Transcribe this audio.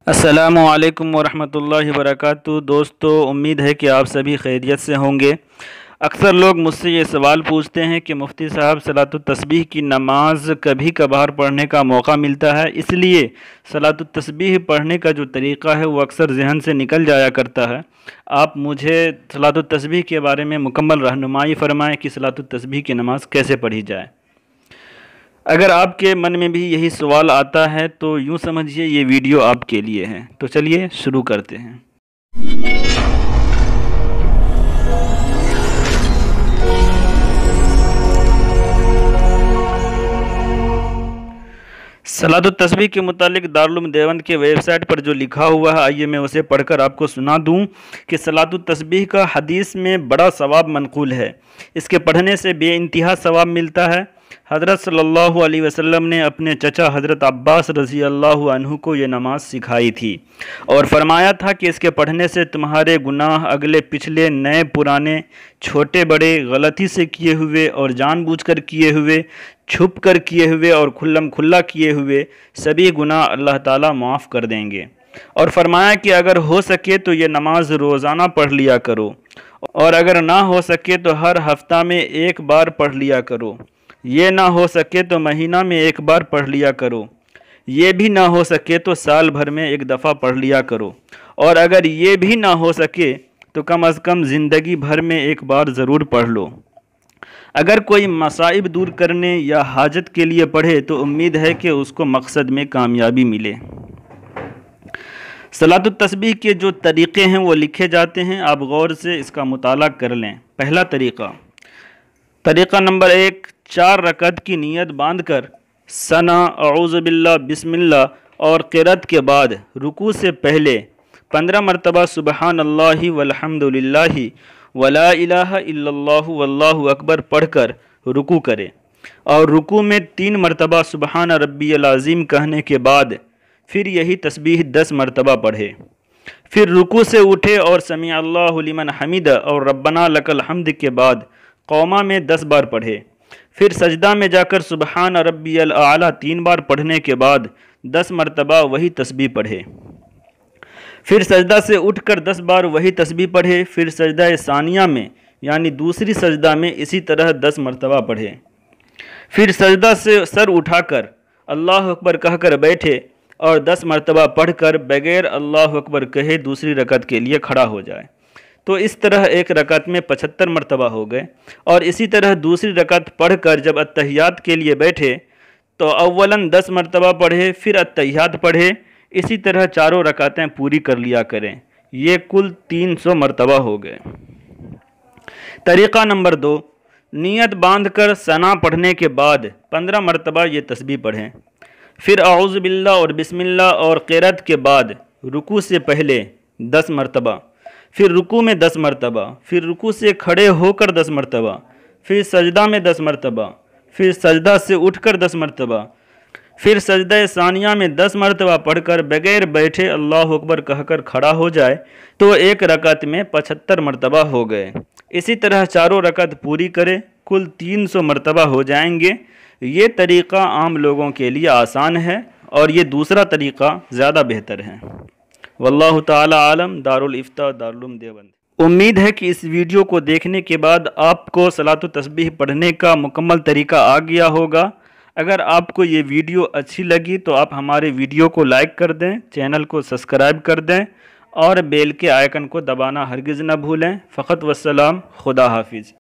अस्सलामुअलैकुम वरहमतुल्लाहि वबरकातुहू। दोस्तों, उम्मीद है कि आप सभी खैरियत से होंगे। अक्सर लोग मुझसे ये सवाल पूछते हैं कि मुफ्ती साहब, सलातुत तस्बीह की नमाज कभी कभार पढ़ने का मौका मिलता है, इसलिए सलातुत तस्बीह पढ़ने का जो तरीक़ा है वो अक्सर जहन से निकल जाया करता है। आप मुझे सलातुत तस्बीह के बारे में मुकम्मल रहनुमाई फ़रमाएँ कि सलातुत तस्बीह की नमाज कैसे पढ़ी जाए। अगर आपके मन में भी यही सवाल आता है तो यूँ समझिए ये वीडियो आपके लिए है। तो चलिए शुरू करते हैं। सलातुत तस्बीह के मुतालिक दारुल उलूम देवबंद के वेबसाइट पर जो लिखा हुआ है, आइए मैं उसे पढ़कर आपको सुना दूं कि सलातुत तस्बीह का हदीस में बड़ा सवाब मनक़ूल है। इसके पढ़ने से बेइंतहा सवाब मिलता है। हज़रत सल्लल्लाहु अलैहि वसल्लम ने अपने चचा हज़रत अब्बास रज़ी अल्लाहु अन्हु को ये नमाज सिखाई थी और फरमाया था कि इसके पढ़ने से तुम्हारे गुनाह अगले पिछले नए पुराने छोटे बड़े गलती से किए हुए और जानबूझकर किए हुए, छुप कर किए हुए और खुल्लम खुल्ला किए हुए सभी गुनाह अल्लाह ताला माफ़ कर देंगे। और फरमाया कि अगर हो सके तो ये नमाज रोज़ाना पढ़ लिया करो, और अगर ना हो सके तो हर हफ्ता में एक बार पढ़ लिया करो। ये ना हो सके तो महीना में एक बार पढ़ लिया करो। ये भी ना हो सके तो साल भर में एक दफ़ा पढ़ लिया करो। और अगर ये भी ना हो सके तो कम अज़ कम ज़िंदगी भर में एक बार ज़रूर पढ़ लो। अगर कोई मसाइब दूर करने या हाजत के लिए पढ़े तो उम्मीद है कि उसको मकसद में कामयाबी मिले। सलातुत तस्बीह के जो तरीक़े हैं वो लिखे जाते हैं, आप गौर से इसका मुताला कर लें। पहला तरीक़ा नंबर 1, 4 रकअत की नियत बांधकर सना, औज़ु बिल्लाह, बिस्मिल्लाह और क़िरात के बाद रुकू से पहले 15 मरतबा सुबहान अल्लाहि वल्हम्दुलिल्लाहि वला इलाहा इल्लल्लाहु वल्लाहु अकबर पढ़कर रुकू करें, और रुकू में 3 मरतबा सुबहान रब्बियल अज़ीम कहने के बाद फिर यही तस्बीह 10 मरतबा पढ़े। फिर रुकू से उठे और समी अल्लाहु लिमन हमिदा और रब्बना लकल हम्द के बाद कौमा में 10 बार पढ़े। फिर सजदा में जाकर सुबहान रब्बियल आला 3 बार पढ़ने के बाद 10 मरतबा वही तस्बीह पढ़े। फिर सजदा से उठकर 10 बार वही तस्बीह पढ़े। फिर सजदा सानिया में यानी दूसरी सजदा में इसी तरह 10 मरतबा पढ़े। फिर सजदा से सर उठाकर अल्लाह अकबर कहकर बैठे और 10 मरतबा पढ़कर बगैर अल्लाह अकबर कहे दूसरी रकत के लिए खड़ा हो जाए। तो इस तरह एक रकत में 75 मरतबा हो गए। और इसी तरह दूसरी रकत पढ़कर जब अत्तहियात के लिए बैठे तो अव्वलन 10 मरतबा पढ़े, फिर अत्तहियात पढ़े। इसी तरह चारों रकातें पूरी कर लिया करें। ये कुल 300 मरतबा हो गए। तरीक़ा नंबर 2, नियत बांधकर सना पढ़ने के बाद 15 मरतबा ये तस्बीह पढ़ें। फिर औज़ु बिल्लाह और बिस्मिल्लाह और क़िरात के बाद रुकू से पहले 10 मरतबा, फिर रुकू में 10 मरतबा, फिर रुकू से खड़े होकर 10 मरतबा, फिर सजदा में 10 मरतबा, फिर सजदा से उठकर 10 मरतबा, फिर सजदा सानिया में 10 मरतबा पढ़कर बगैर बैठे अल्लाह अकबर कहकर खड़ा हो जाए। तो एक रकत में 75 मरतबा हो गए। इसी तरह चारों रकत पूरी करे, कुल 300 मरतबा हो जाएंगे। ये तरीक़ा आम लोगों के लिए आसान है और ये दूसरा तरीक़ा ज़्यादा बेहतर है। वल्लाहु ताला आलम। दारुल इफ्ता, दारुल उलूम देवबंद। उम्मीद है कि इस वीडियो को देखने के बाद आपको सलातुत तस्बीह पढ़ने का मुकम्मल तरीका आ गया होगा। अगर आपको ये वीडियो अच्छी लगी तो आप हमारे वीडियो को लाइक कर दें, चैनल को सब्सक्राइब कर दें और बेल के आइकन को दबाना हरगिज़ न भूलें। फ़क़त वस्सलाम, खुदा हाफिज़।